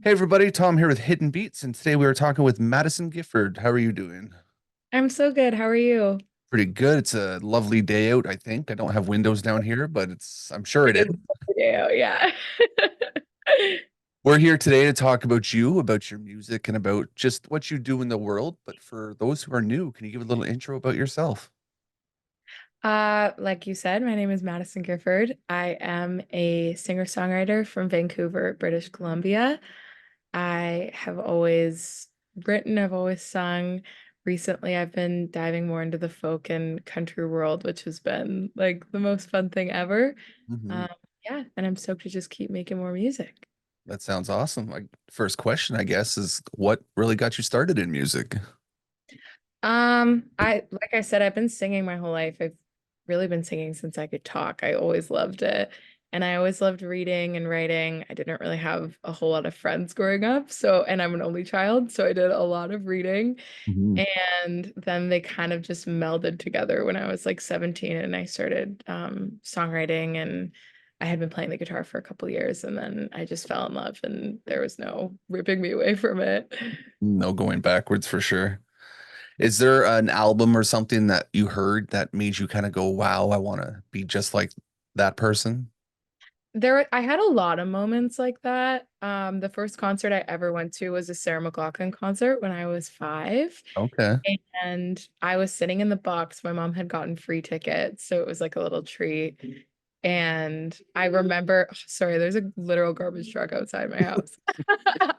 Hey everybody, Tom here with Hidden Beats, and today we are talking with Madisyn Gifford. How are you doing? I'm so good. How are you? Pretty good. It's a lovely day out, I think. I don't have windows down here, but I'm sure it It is. is video, yeah. We're here today to talk about you, about your music, and about just what you do in the world. But for those who are new, can you give a little intro about yourself? Like you said, my name is Madisyn Gifford. I am a singer-songwriter from Vancouver, British Columbia. I have always written, I've always sung. Recently, I've been diving more into the folk and country world, which has been like the most fun thing ever. Hmm. Um, yeah, and I'm stoked to just keep making more music. That sounds awesome. First question, I guess, is what really got you started in music? Like I said, I've been singing my whole life. I've really been singing since I could talk. I always loved it. And I always loved reading and writing. I didn't really have a whole lot of friends growing up. And I'm an only child, so I did a lot of reading. Hmm. And then they kind of just melded together when I was like 17 and I started songwriting and I had been playing the guitar for a couple years and then I just fell in love and there was no ripping me away from it. No going backwards for sure. Is there an album or something that you heard that made you kind of go, wow, I want to be just like that person? I had a lot of moments like that. The first concert I ever went to was a Sarah McLachlan concert when I was 5. Okay. And I was sitting in the box. My mom had gotten free tickets, so it was like a little treat. And I remember, sorry, there's a literal garbage truck outside my house.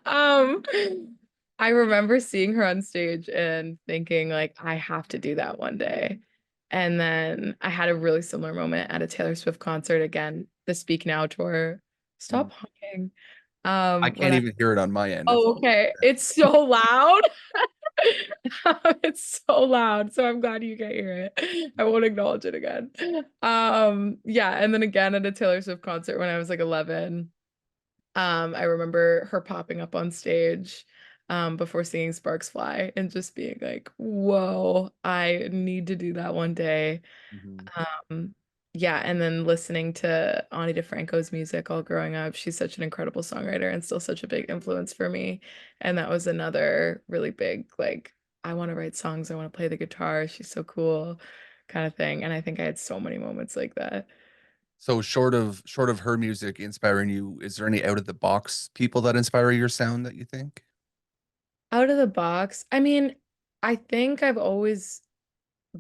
Um, I remember seeing her on stage and thinking like I have to do that one day. And then I had a really similar moment at a Taylor Swift concert again, the Speak Now tour. Mm. Stop honking. I When can't I even hear it on my end. It's Oh, okay. It's so loud. It's so loud. So I'm glad you can hear it. I won't acknowledge it again. Yeah, and then again at a Taylor Swift concert when I was like 11. I remember her popping up on stage before singing Sparks Fly and just being like, whoa, I need to do that one day. Mhm. Um, yeah, and then listening to Ani DeFranco's music all growing up. She's such an incredible songwriter and still such a big influence for me. And that was another really big, like, I want to write songs, I want to play the guitar. She's so cool, kind of thing. And I think I had so many moments like that. So short of her music inspiring you, is there any out of the box people that inspire your sound that you think? Out of the box, I mean, I think I've always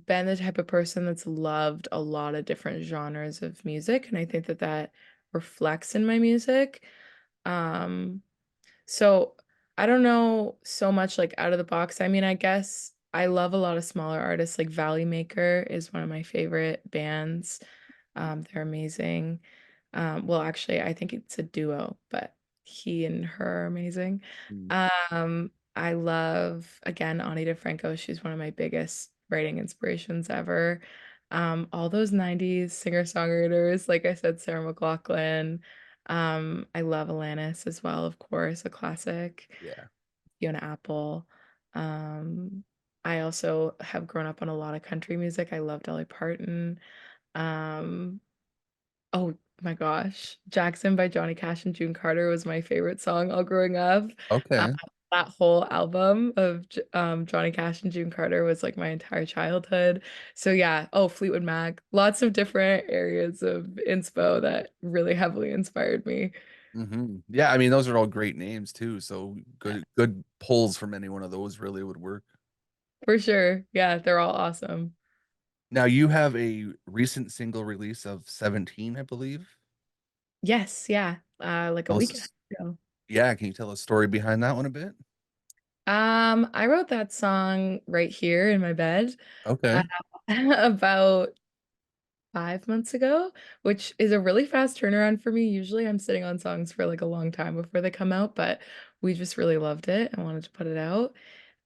been the type of person that's loved a lot of different genres of music, and I think that that reflects in my music. Um, So I don't know so much like out of the box. I mean, I guess I love a lot of smaller artists. Like Valley Maker is one of my favorite bands. They're amazing. Well, actually, I think it's a duo, but he and her are amazing. Mm. I love again Ani DeFranco. She's one of my biggest writing inspirations ever. All those 90s singer-songwriters, like I said, Sarah McLachlan. I love Alanis as well, of course, a classic. Yeah. Fiona Apple. Um, I also have grown up on a lot of country music. I love Dolly Parton. Um, oh my gosh, Jackson by Johnny Cash and June Carter was my favorite song all growing up. Uh, Okay. that whole album of Johnny Cash and June Carter was like my entire childhood. So yeah, oh Fleetwood Mac, lots of different areas of inspo that really heavily inspired me. Yeah, I mean those are all great names too. So good pulls from any one of those really would work. For sure. Yeah, they're all awesome. Now you have a recent single release of 17, I believe. Yes, yeah. Like a Tell week and a us- half ago. Yeah, can you tell a story behind that one a bit? I wrote that song right here in my bed uh, Okay. about 5 months ago, which is a really fast turnaround for me. Usually I'm sitting on songs for like a long time before they come out, but we just really loved it and wanted to put it out.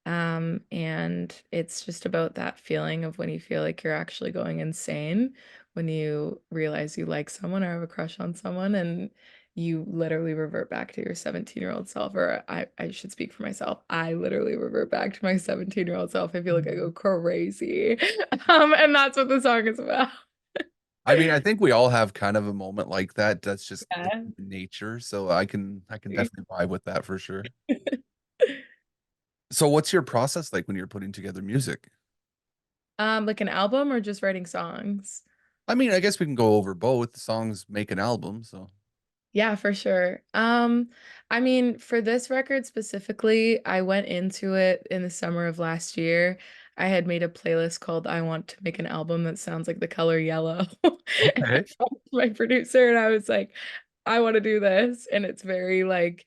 And it's just about that feeling of when you feel like you're actually going insane, when you realize you like someone or have a crush on someone, and you literally revert back to your 17-year-old self, or I should speak for myself. I literally revert back to my 17-year-old self. I feel like I go crazy. And that's what the song is about. I mean, I think we all have kind of a moment like that. That's just the Yeah. human nature. So I can definitely vibe with that for sure. So what's your process like when you're putting together music? Like an album or just writing songs? I mean, I guess we can go over both. The songs make an album, so Yeah, for sure. I mean, for this record specifically, I went into it in the summer of last year. I had made a playlist called I Want to Make an Album That Sounds Like the Color Yellow. And I okay. talked to my producer and I was like, I want to do this. And it's very like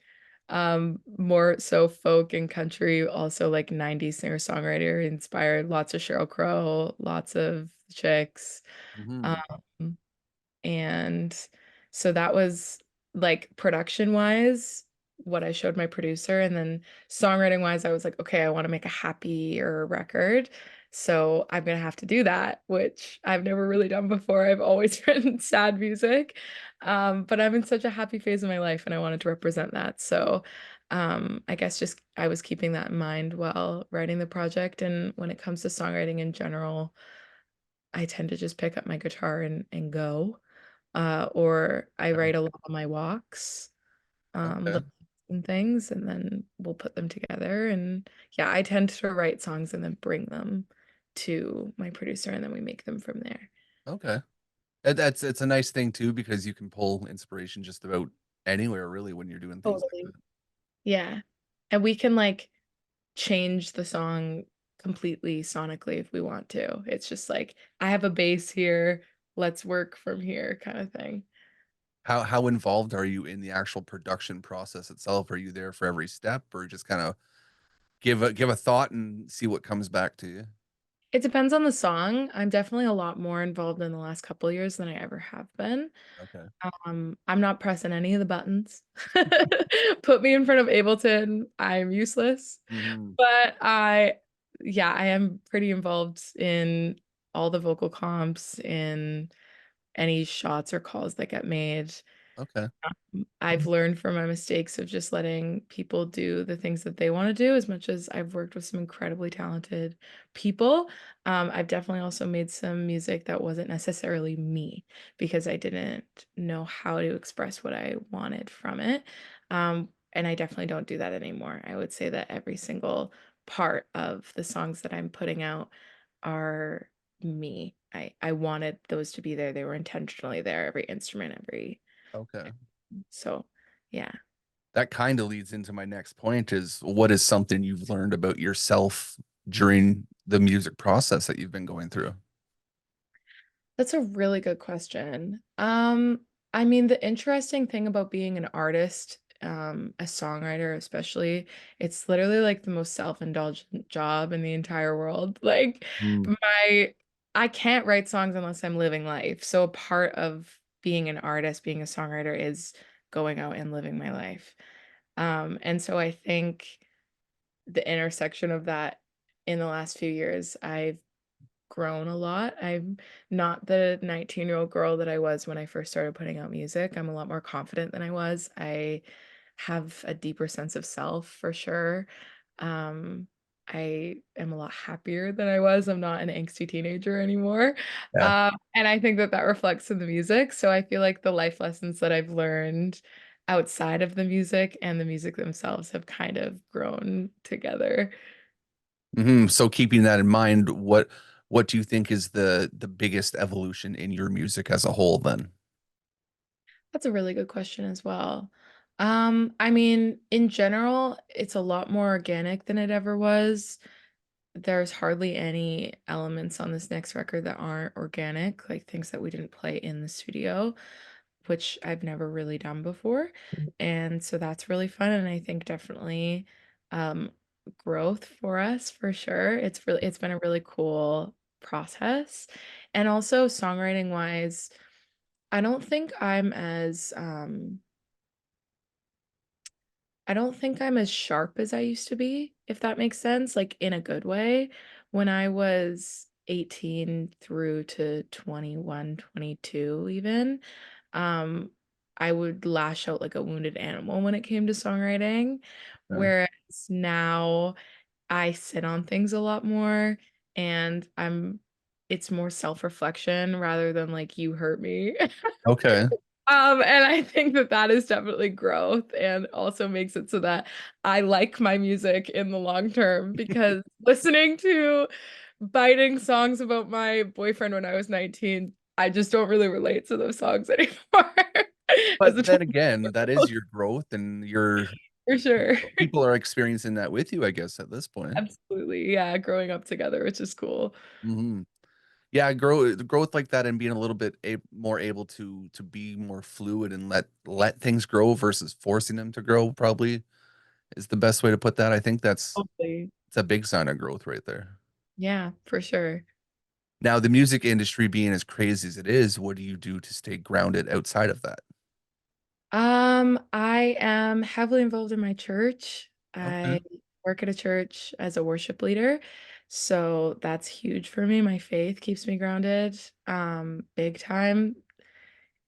more so folk and country, also like 90s singer-songwriter inspired, lots of Sheryl Crow, lots of Chicks. Hmm. Um, and so that was like production wise, what I showed my producer. And then songwriting wise, I was like, okay, I want to make a happier record. So I'm gonna have to do that, which I've never really done before. I've always written sad music. But I'm in such a happy phase of my life and I wanted to represent that. So I guess just I was keeping that in mind while writing the project. And when it comes to songwriting in general, I tend to just pick up my guitar and go. Or I write a lot on my walks, Okay. little and things, and then we'll put them together. And yeah, I tend to write songs and then bring them to my producer, and then we make them from there. Okay. That's it's a nice thing too because you can pull inspiration just about anywhere really when you're doing things like Totally. Yeah. And we can like change the song completely sonically if we want to. It's just like, I have a bass here, let's work from here kind of thing. how involved are you in the actual production process itself? Are you there for every step or just kind of give a thought and see what comes back to you? It depends on the song. I'm definitely a lot more involved in the last couple of years than I ever have been. Okay. I'm not pressing any of the buttons. Put me in front of Ableton, I'm useless. Hmm. But yeah, I am pretty involved in all the vocal comps, in any shots or calls that get made. Okay. I've learned from my mistakes of just letting people do the things that they want to do as much as I've worked with some incredibly talented people. I've definitely also made some music that wasn't necessarily me because I didn't know how to express what I wanted from it. And I definitely don't do that anymore. I would say that every single part of the songs that I'm putting out are me. I wanted those to be there. They were intentionally there, every instrument, every Okay. so, yeah. That kind of leads into my next point is what is something you've learned about yourself during the music process that you've been going through? That's a really good question. I mean, the interesting thing about being an artist, a songwriter especially, it's literally like the most self-indulgent job in the entire world. Like Mm. my I can't write songs unless I'm living life. So a part of being an artist, being a songwriter is going out and living my life. And so I think the intersection of that in the last few years, I've grown a lot. I'm not the 19-year-old girl that I was when I first started putting out music. I'm a lot more confident than I was. I have a deeper sense of self for sure. Um, I am a lot happier than I was. I'm not an angsty teenager anymore. Yeah. And I think that that reflects in the music. So I feel like the life lessons that I've learned outside of the music and the music themselves have kind of grown together. So keeping that in mind, what do you think is the biggest evolution in your music as a whole then? That's a really good question as well. I mean, in general, it's a lot more organic than it ever was. There's hardly any elements on this next record that aren't organic, like things that we didn't play in the studio, which I've never really done before. And so that's really fun. And I think definitely um, growth for us for sure. It's been a really cool process. And also songwriting wise, I don't think I'm as I don't think I'm as sharp as I used to be, if that makes sense, like in a good way. When I was 18 through to 21, 22 even, um, I would lash out like a wounded animal when it came to songwriting. Yeah. Whereas now I sit on things a lot more and I'm it's more self-reflection rather than like you hurt me. Okay. And I think that that is definitely growth and also makes it so that I like my music in the long term because listening to biting songs about my boyfriend when I was 19, I just don't really relate to those songs anymore. As But the then time again, that is goes, your growth and your for sure. people are experiencing that with you, I guess, at this point. Absolutely. Yeah, growing up together, which is cool. Hmm. Yeah, growth like that and being a little bit more able to be more fluid and let things grow versus forcing them to grow probably is the best way to put that. I think Totally. it's a big sign of growth right there. Yeah, for sure. Now, the music industry being as crazy as it is, what do you do to stay grounded outside of that? I am heavily involved in my church. Okay. I work at a church as a worship leader. So that's huge for me. My faith keeps me grounded, big time.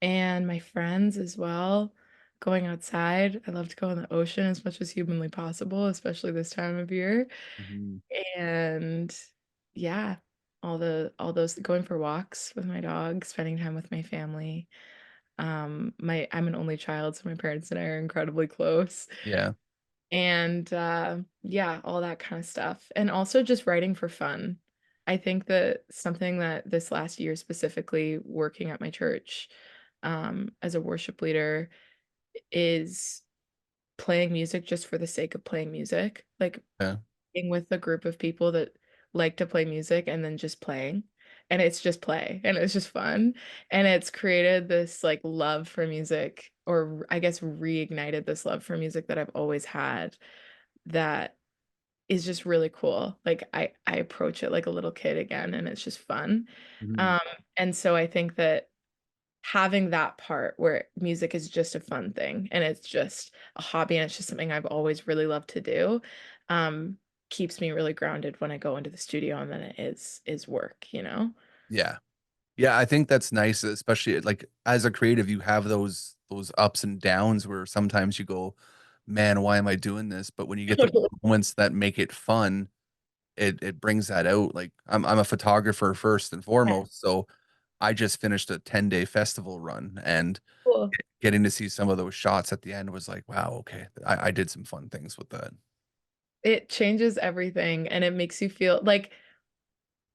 And my friends as well. Going outside. I love to go in the ocean as much as humanly possible, especially this time of year. Mhm. And yeah, all those going for walks with my dog, spending time with my family. My I'm an only child, so my parents and I are incredibly close. Yeah. And yeah, all that kind of stuff. And also just writing for fun. I think that something that this last year specifically working at my church as a worship leader is playing music just for the sake of playing music. Like Yeah. being with a group of people that like to play music and then just playing. And it's just play and it's just fun. And it's created this like love for music, or I guess reignited this love for music that I've always had that is just really cool. Like I approach it like a little kid again and it's just fun. Mhm. Um and so I think that having that part where music is just a fun thing and it's just a hobby and it's just something I've always really loved to do, um, keeps me really grounded when I go into the studio and then it is work, you know? Yeah. Yeah, I think that's nice, especially like as a creative, you have those ups and downs where sometimes you go, man, why am I doing this? But when you get the moments that make it fun, it brings that out. Like I'm a photographer first and Yeah, foremost, so I just finished a 10-day festival run and cool. getting to see some of those shots at the end was like, wow, okay, I did some fun things with that. It changes everything and it makes you feel like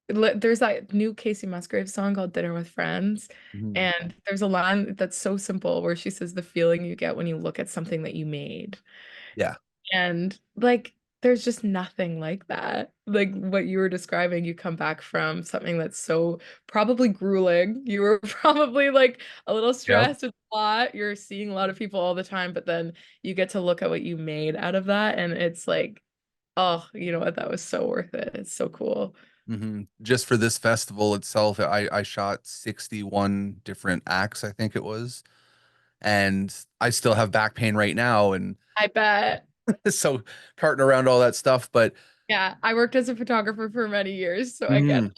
there's that new Casey Musgraves song called Dinner with Friends, Mhm. and there's a line that's so simple where she says the feeling you get when you look at something that you made. Yeah. And like there's just nothing like that. Like what you were describing, you come back from something that's so probably grueling. You were probably like a little Yep. stressed with a lot. You're seeing a lot of people all the time, but then you get to look at what you made out of that and it's like, oh, you know what? That was so worth it. It's so cool. Just for this festival itself, I shot 61 different acts, I think it was. And I still have back pain right now. And I bet. so carting around all that stuff. But Yeah, I worked as a photographer for many years, so I get mhm.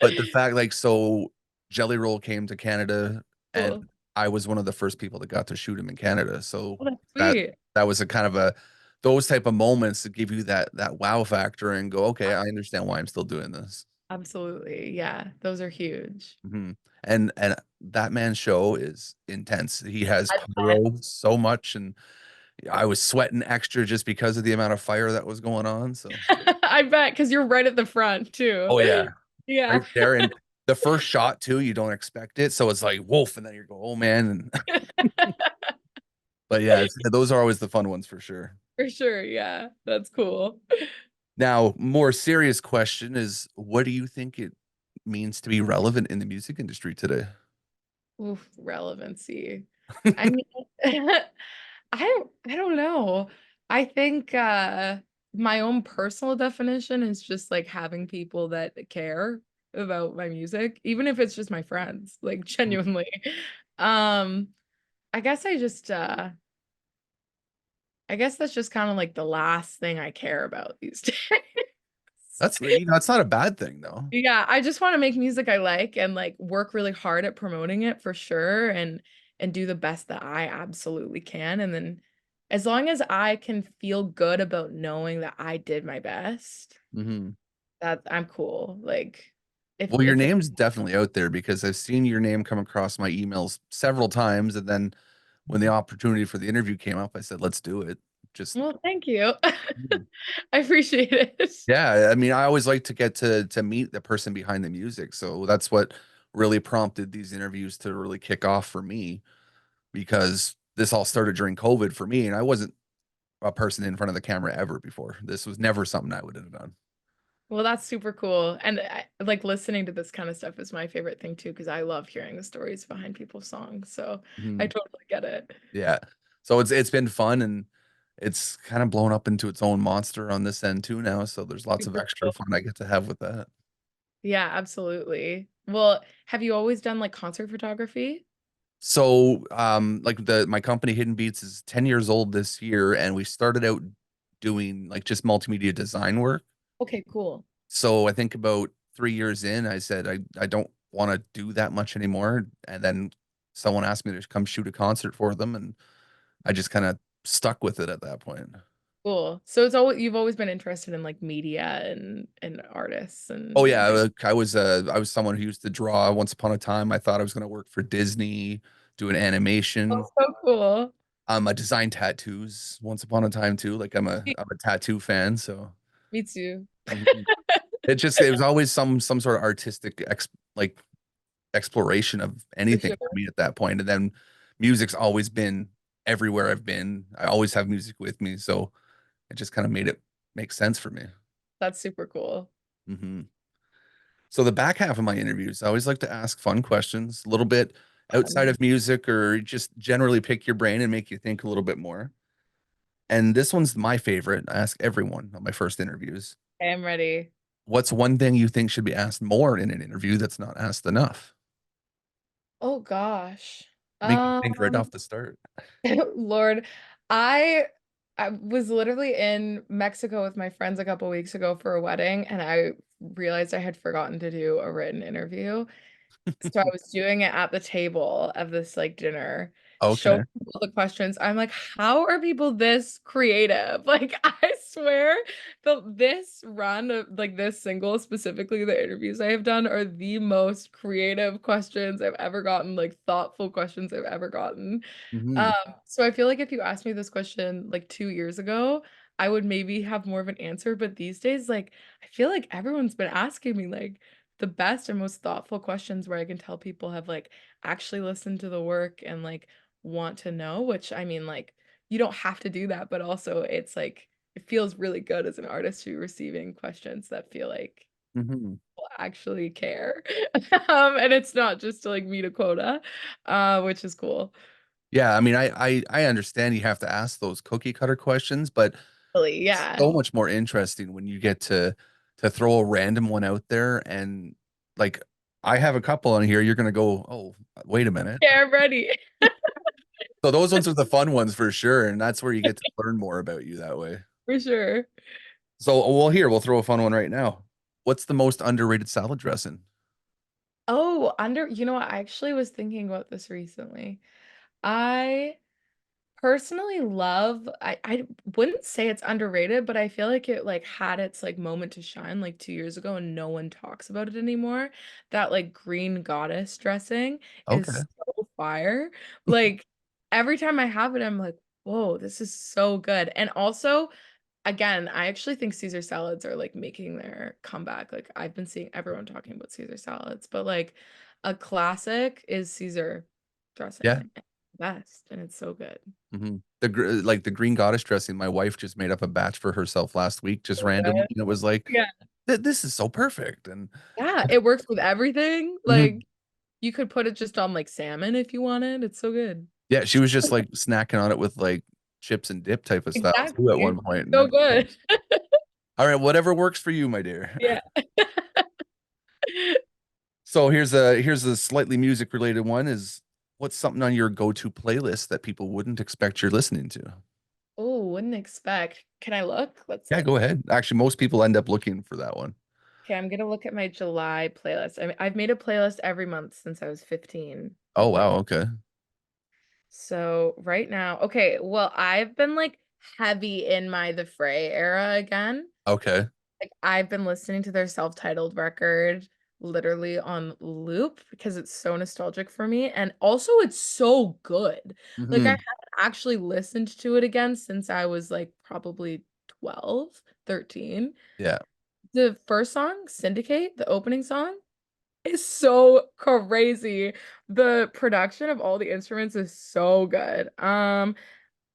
But the fact, like, so Jelly Roll came to Canada, and cool. I was one of the first people that got to shoot him in Canada. So Oh, that's that sweet. that was a kind of a those type of moments that give you that wow factor and go, okay, I understand why I'm still doing this. Absolutely. Yeah, those are huge. Hmm. And that man's show is intense. He has I pyro so much, and I was sweating extra just because of the amount of fire that was going on. So, I bet because you're right at the front too. oh yeah, Yeah. right there. And the first shot too, you don't expect it, so it's like wolf, and then you go, oh man. And but yeah, those are always the fun ones for sure. For sure. Yeah. That's cool. Now, more serious question is, what do you think it means to be relevant in the music industry today? Oof, relevancy. I mean, I don't know. I think my own personal definition is just like having people that care about my music, even if it's just my friends, like genuinely. Um, I guess I guess that's just kind of like the last thing I care about these days. That's not a bad thing though. Yeah, I just want to make music I like and like work really hard at promoting it for sure and do the best that I absolutely can. And then as long as I can feel good about knowing that I did my best, Hmm. that I'm cool. Like if Well, your it's name's definitely out there because I've seen your name come across my emails several times. And then when the opportunity for the interview came up, I said, let's do it. Just well, thank you. Mhm. I appreciate it. Yeah, I mean, I always like to get to meet the person behind the music. So that's what really prompted these interviews to really kick off for me because this all started during COVID for me, and I wasn't a person in front of the camera ever before. This was never something I would have done. Well, that's super cool. And like listening to this kind of stuff is my favorite thing too, because I love hearing the stories behind people's songs. So I Mhm. totally get it. Yeah. So it's been fun and it's kind of blown up into its own monster on this end too now. So there's lots of Super extra cool. fun I get to have with that. Yeah, absolutely. Well, have you always done like concert photography? So like the my company Hidden Beats is 10 years old this year and we started out doing like just multimedia design work. Okay, cool. So I think about 3 years in, I said I don't want to do that much anymore. And then someone asked me to come shoot a concert for them, and I just kind of stuck with it at that point. Cool. So it's always you've always been interested in like media and artists Oh and yeah, things. I was someone who used to draw. Once upon a time, I thought I was going to work for Disney, doing Oh, animation. so cool. I design tattoos. Once upon a time too, like I'm a tattoo fan, so. Me too. Mhm. It was always some sort of artistic like exploration of For anything sure. for me at that point. And then music's always been everywhere I've been. I always have music with me, so it just kind of made it make sense for me. That's super cool. Hmm. So the back half of my interviews, I always like to ask fun questions, a little bit outside Fun. of music, or just generally pick your brain and make you think a little bit more. And this one's my favorite. I ask everyone on my first interviews. Okay, I'm ready. What's one thing you think should be asked more in an interview that's not asked enough? Oh gosh. Make you think right Um off the start. Lord, I I was literally in Mexico with my friends a couple weeks ago for a wedding, and I realized I had forgotten to do a written interview. So I was doing it at the table of this like dinner, showing Okay. people the questions. I'm like, how are people this creative? Like, I swear this run of like this single, specifically the interviews I have done, are the most creative questions I've ever gotten, like thoughtful questions I've ever gotten. Hmm. Um, so I feel like if you asked me this question like 2 years ago, I would maybe have more of an answer. But these days, like, I feel like everyone's been asking me like the best and most thoughtful questions where I can tell people have like actually listened to the work and like want to know, which I mean, like, you don't have to do that, but also it's like it feels really good as an artist to be receiving questions that feel like Hmm. people actually care. And it's not just to like meet a quota, which is cool. Yeah, I mean, I understand you have to ask those cookie cutter questions, but Really, it's yeah. so much more interesting when you get to throw a random one out there and like I have a couple on here, you're gonna go, oh, wait a minute. Yeah, I'm ready. So those ones are the fun ones for sure, and that's where you get to learn more about you that way. For sure. So, well, here we'll throw a fun one right now. What's the most underrated salad dressing? Oh, you know what? I actually was thinking about this recently. I personally love I wouldn't say it's underrated, but I feel like it like had its like moment to shine like 2 years ago and no one talks about it anymore. That like green goddess dressing Okay. is so fire. Like every time I have it, I'm like, whoa, this is so good. And also, again, I actually think Caesar salads are like making their comeback. Like I've been seeing everyone talking about Caesar salads, but like a classic is Caesar Yeah. dressing. Best, and it's so good. Hmm. Like the green goddess dressing, my wife just made up a batch for herself last week, just So randomly, good. and it was like, Yeah. This is so perfect." And Yeah, it works with everything. mhm. Like you could put it just on like salmon if you wanted. It's so good. Yeah, she was just like snacking on it with like chips and dip type of style too at Exactly. one point. And So then, good. all right, whatever works for you, my dear. Yeah. So here's a slightly music related one. Is what's something on your go-to playlist that people wouldn't expect you're listening to? Oh, wouldn't expect. Can I look? Let's Yeah, go look. ahead. Actually, most people end up looking for that one. Okay, I'm gonna look at my July playlist. I've made a playlist every month since I was 15 Oh with like wow, okay. so right now, okay, well, I've been like heavy in my The Fray era again. Okay. Like I've been listening to their self-titled record. literally on loop because it's so nostalgic for me. And also it's so good. Like I Hmm. haven't actually listened to it again since I was like probably 12, 13. Yeah. The first song, Syndicate, the opening song, is so crazy. The production of all the instruments is so good.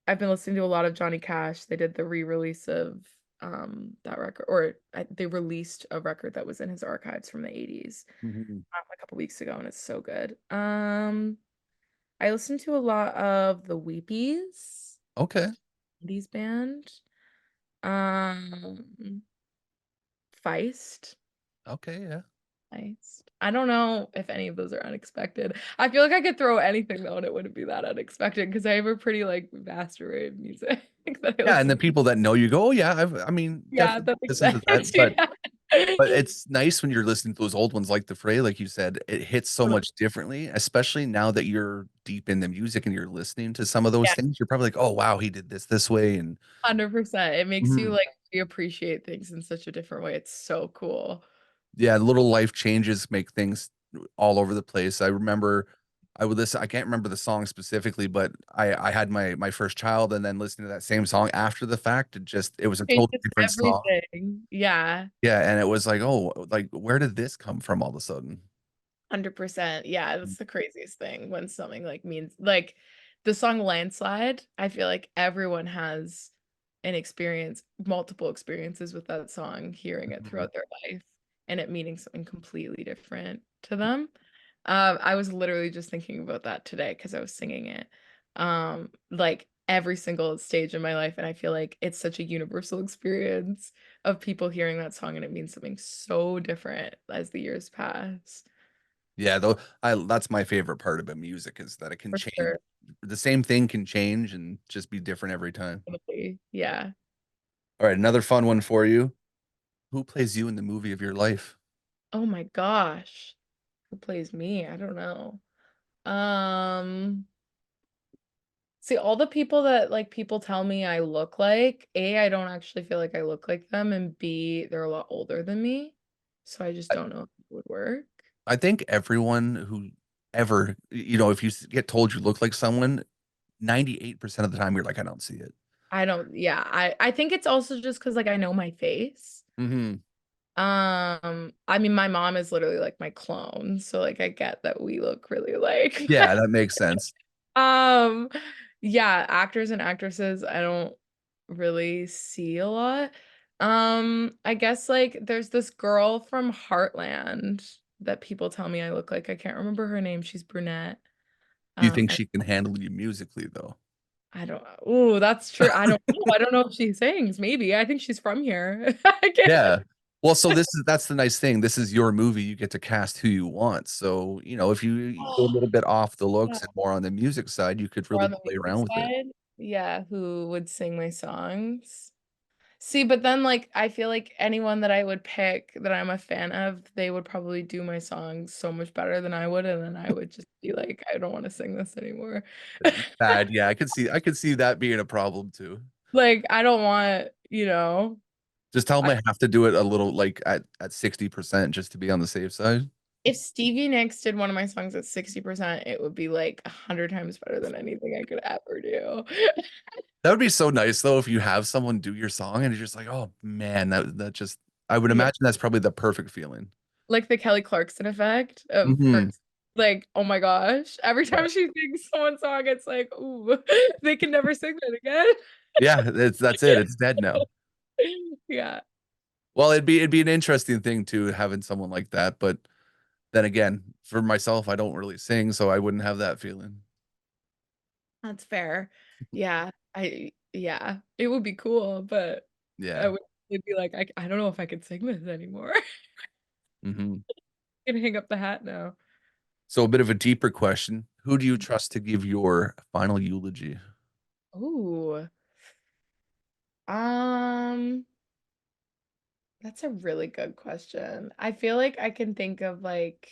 I've been listening to a lot of Johnny Cash. They did the re-release of that record, or they released a record that was in his archives from the 80s Hmm. a couple weeks ago, and it's so good. I listened to a lot of the Weepies, Okay. 80s band. Um, Feist. Okay. Yeah. Nice. I don't know if any of those are unexpected. I feel like I could throw anything though, and it wouldn't be that unexpected because I have a pretty like vast array of music that I Yeah, and the listen to. people that know you go, oh yeah, I mean, Yeah, definitely that makes listen to sense. that. Yeah. But it's nice when you're listening to those old ones like the Fray, like you said, it hits so much differently, especially now that you're deep in the music and you're listening to some of those Yeah, things. You're probably like, oh wow, he did this way. And 100%. It makes you mhm. like appreciate things in such a different way. It's so cool. Yeah, little life changes make things all over the place. I remember I would listen, I can't remember the song specifically, but I had my first child and then listening to that same song after the fact, it was a totally Changes different song. everything. Yeah. Yeah, and it was like, oh, like where did this come from all of a sudden? 100%. Yeah, that's the craziest thing when something like means like the song Landslide, I feel like everyone has an experience, multiple experiences with that song, hearing it Mhm. throughout their life and it meaning something completely different to them. I was literally just thinking about that today because I was singing it. Like every single stage in my life, and I feel like it's such a universal experience of people hearing that song and it means something so different as the years pass. Yeah, though I that's my favorite part about music is that it can For change. sure. The same thing can change and just be different every time. Definitely. Yeah. All right, another fun one for you. Who plays you in the movie of your life? Oh my gosh. Who plays me? I don't know. Um, See, all the people that like people tell me I look like, A, I don't actually feel like I look like them, and B, they're a lot older than me. So I just I, don't know if it would work. I think everyone who ever, if you get told you look like someone, 98% of the time you're like, I don't see it. I don't, yeah, I think it's also just because like I know my face. Hmm. I mean, my mom is literally like my clone, so like I get that we look really like. Yeah, that makes sense. Um, yeah, actors and actresses, I don't really see a lot. I guess like there's this girl from Heartland that people tell me I look like. I can't remember her name. She's brunette. Do you think I, she can handle you musically though? I don't. Oh, that's true. I don't know. I don't know if she sings. Maybe. I think she's from here. I can't. Yeah. Well, so that's the nice thing. This is your movie. You get to cast who you want. So, if you go a little bit off the Yeah. looks and more on the music side, you could Or really on the play music around with it. side, yeah, who would sing my songs? See, but then like I feel like anyone that I would pick that I'm a fan of, they would probably do my songs so much better than I would, and then I would just be like, I don't want to sing this anymore. Bad. Yeah, I could see that being a problem too. Like I don't want, you know, Just tell them I, I have to do it a little like at 60% just to be on the safe side. if Stevie Nicks did one of my songs at 60%, it would be like 100 times better than anything I could ever do. That would be so nice though if you have someone do your song and you're just like, oh man, that just I would Yeah. imagine that's probably the perfect feeling. Like the Kelly Clarkson effect of her, Hmm. like, oh my gosh, every Yeah. time she sings someone's song, it's like, ooh, they can never sing that again. Yeah, that's it. It's dead now. Yeah, Well, it'd be an interesting thing too, having someone like that. But then again, for myself, I don't really sing, so I wouldn't have that feeling. that's fair. Yeah, yeah, it would be cool, but I Yeah. would it'd be like, I don't know if I could sing this anymore. Hmm. Can hang up the hat now. So a bit of a deeper question. Who do you trust to give your final eulogy? Ooh, um, that's a really good question. I feel like I can think of like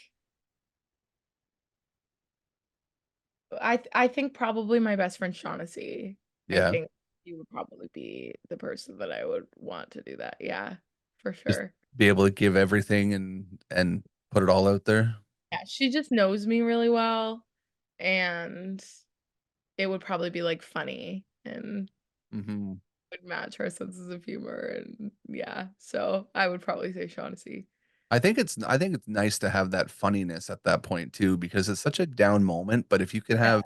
I think probably my best friend Shaughnessy. I Yeah. think he would probably be the person that I would want to do that. Yeah, for Just sure. be able to give everything and Put it all out there. Yeah, she just knows me really well, and it would probably be, like, funny and Hmm. would match her senses of humor, and yeah, so I would probably say Shaughnessy. I think it's nice to have that funniness at that point too, because it's such a down moment. But if you could Yeah, have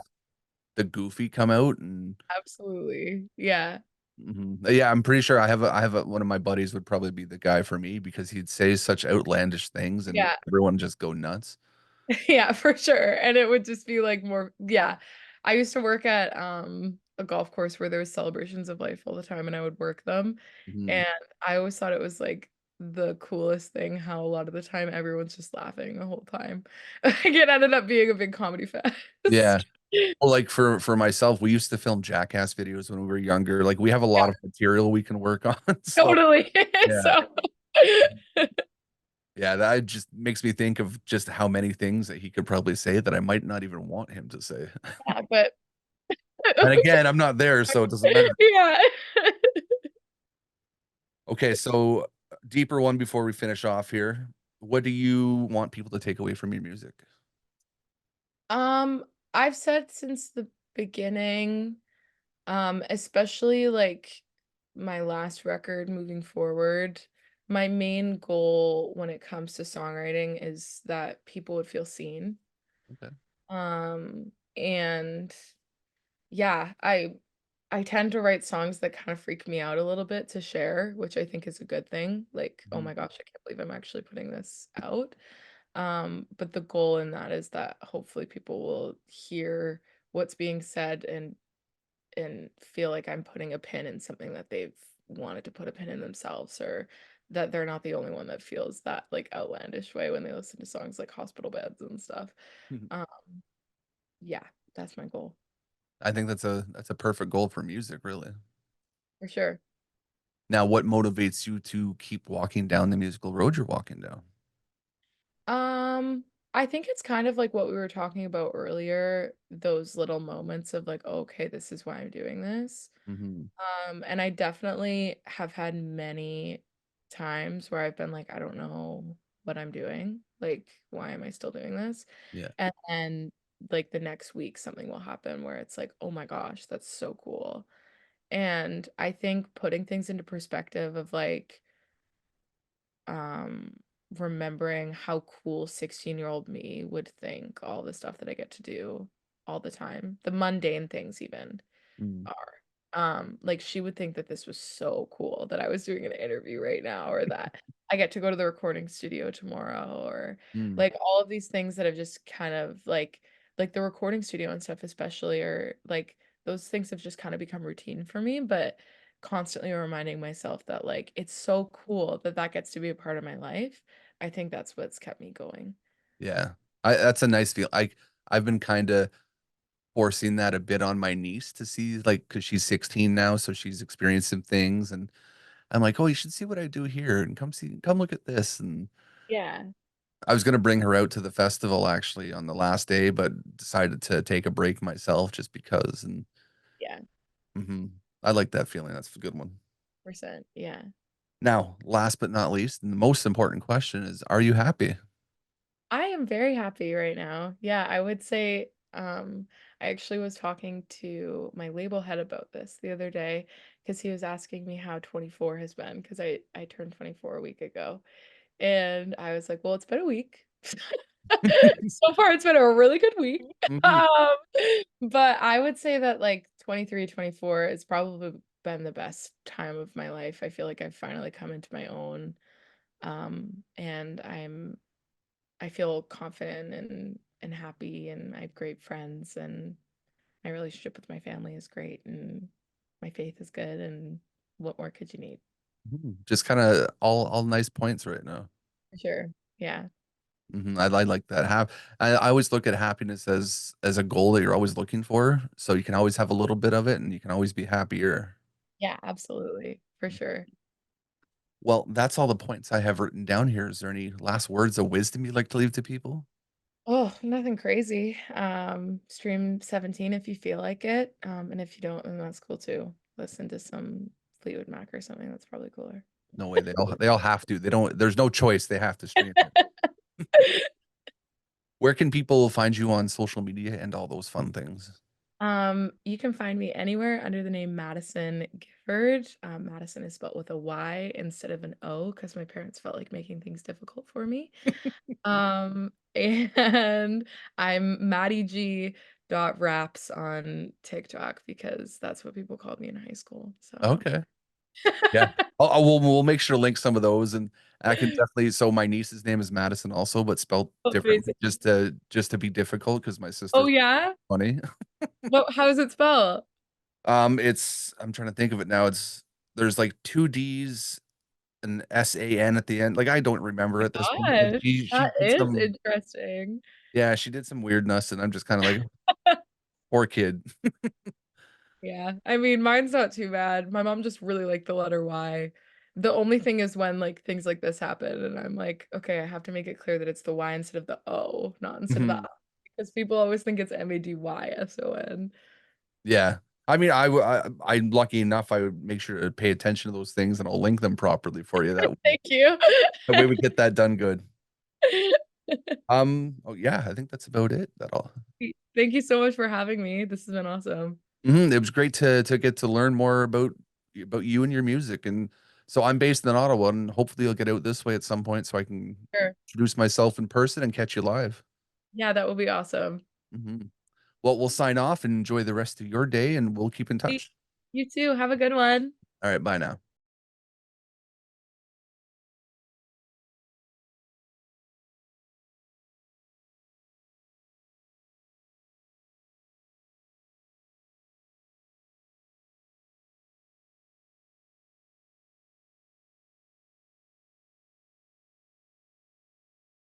the goofy come out and absolutely. Yeah. yeah, I'm pretty sure one of my buddies would probably be the guy for me because he'd say such outlandish things and make Yeah. everyone just go nuts. Yeah, for sure, and it would just be, like, more yeah. I used to work at, a golf course where there was celebrations of life all the time, and I would work them, Hmm. and I always thought it was, like, the coolest thing how a lot of the time everyone's just laughing the whole time. Like, it ended up being a big comedy Yeah. fest. Well, like for myself, we used to film Jackass videos when we were younger. Like we have a Yeah, lot of material we can work on. So totally. yeah. So Yeah, that just makes me think of just how many things that he could probably say that I might not even want him to say. yeah, but And again, I'm not there, so it doesn't matter. yeah. Okay, so deeper one before we finish off here. What do you want people to take away from your music? Um, I've said since the beginning, especially like my last record moving forward, my main goal when it comes to songwriting is that people would feel seen. Okay. And yeah, I tend to write songs that kind of freak me out a little bit to share, which I think is a good thing. Like, oh Mhm. my gosh, I can't believe I'm actually putting this out. But the goal in that is that hopefully people will hear what's being said and feel like I'm putting a pin in something that they've wanted to put a pin in themselves, or that they're not the only one that feels that like outlandish way when they listen to songs like hospital beds and stuff. Um, yeah, that's my goal I think that's a perfect goal for music, really. for sure. Now, what motivates you to keep walking down the musical road you're walking down? Um, I think it's kind of like what we were talking about earlier, those little moments of like, "Oh, okay, this is why I'm doing this." Hmm. And I definitely have had many times where I've been like, I don't know what I'm doing. Like, why am I still doing this? Yeah. And then like the next week something will happen where it's like, oh my gosh, that's so cool. And I think putting things into perspective of like um remembering how cool 16-year-old me would think all the stuff that I get to do all the time, the mundane things even Mm. are. Like she would think that this was so cool that I was doing an interview right now, or that I get to go to the recording studio tomorrow, or Mm. like all of these things that have just kind of like the recording studio and stuff especially, or like those things have just kind of become routine for me, but constantly reminding myself that like it's so cool that that gets to be a part of my life. I think that's what's kept me going. Yeah. That's a nice feel. I've been kind of forcing that a bit on my niece to see, like, because she's 16 now, so she's experienced some things, and I'm like, oh, you should see what I do here, and come look at this. And Yeah. I was gonna bring her out to the festival actually on the last day, but decided to take a break myself just because. And Yeah. mhm, I like that feeling. That's a good one. Percent. Yeah. Now, last but not least, and the most important question is, are you happy? I am very happy right now. Yeah, I would say I actually was talking to my label head about this the other day because he was asking me how 24 has been because I turned 24 a week ago. And I was like, "Well, it's been a week." So far it's been a really good week. Mhm. Um, but I would say that like 23, 24 has probably been the best time of my life. I feel like I've finally come into my own. And I feel confident and happy, and I have great friends, and my relationship with my family is great, and my faith is good, and what more could you need? Mhm. Just kind of all nice points right now. For sure. Yeah. I like that. I always look at happiness as a goal that you're always looking for, so you can always have a little bit of it, and you can always be happier. Yeah, absolutely. For sure. Well, that's all the points I have written down here. Is there any last words of wisdom you'd like to leave to people? Oh, nothing crazy. Stream 17 if you feel like it. And if you don't, then that's cool too. Listen to some Fleetwood Mac or something. That's probably cooler. No way. They all have to. They don't. There's no choice. They have to stream it. Where can people find you on social media and all those fun things? You can find me anywhere under the name Madisyn Gifford. Madison is spelled with a Y instead of an O because my parents felt like making things difficult for me. And I'm Maddie G dot raps on TikTok because that's what people called me in high school. So Okay. Yeah. We'll make sure to link some of those, and I can definitely. So my niece's name is Madison also, but spelled differently, amazing. just to be difficult because my Oh sister's yeah? funny. What how is it spelled? It's I'm trying to think of it now. There's like two D's and SAN at the end. Like I don't remember at this point. But Gosh, she that did is some interesting. yeah, she did some weirdness, and I'm just kind of like poor kid. Yeah, I mean, mine's not too bad. My mom just really liked the letter Y. The only thing is when like things like this happen, and I'm like, okay, I have to make it clear that it's the Y instead of the O, not instead of the Mhm. I, because people always think it's Madysson. Yeah. I mean, I'm lucky enough. I would make sure to pay attention to those things, and I'll link them properly for you. Thank you. That way we get that done good. Oh yeah, I think that's about it. That all. Thank you so much for having me. This has been awesome. It was great to get to learn more about you and your music. And so I'm based in Ottawa, and hopefully you'll get out this way at some point so I can Sure. introduce myself in person and catch you live. Yeah, that would be awesome. hmm Well, we'll sign off and enjoy the rest of your day, and we'll keep in You touch. you too. Have a good one. All right, bye now.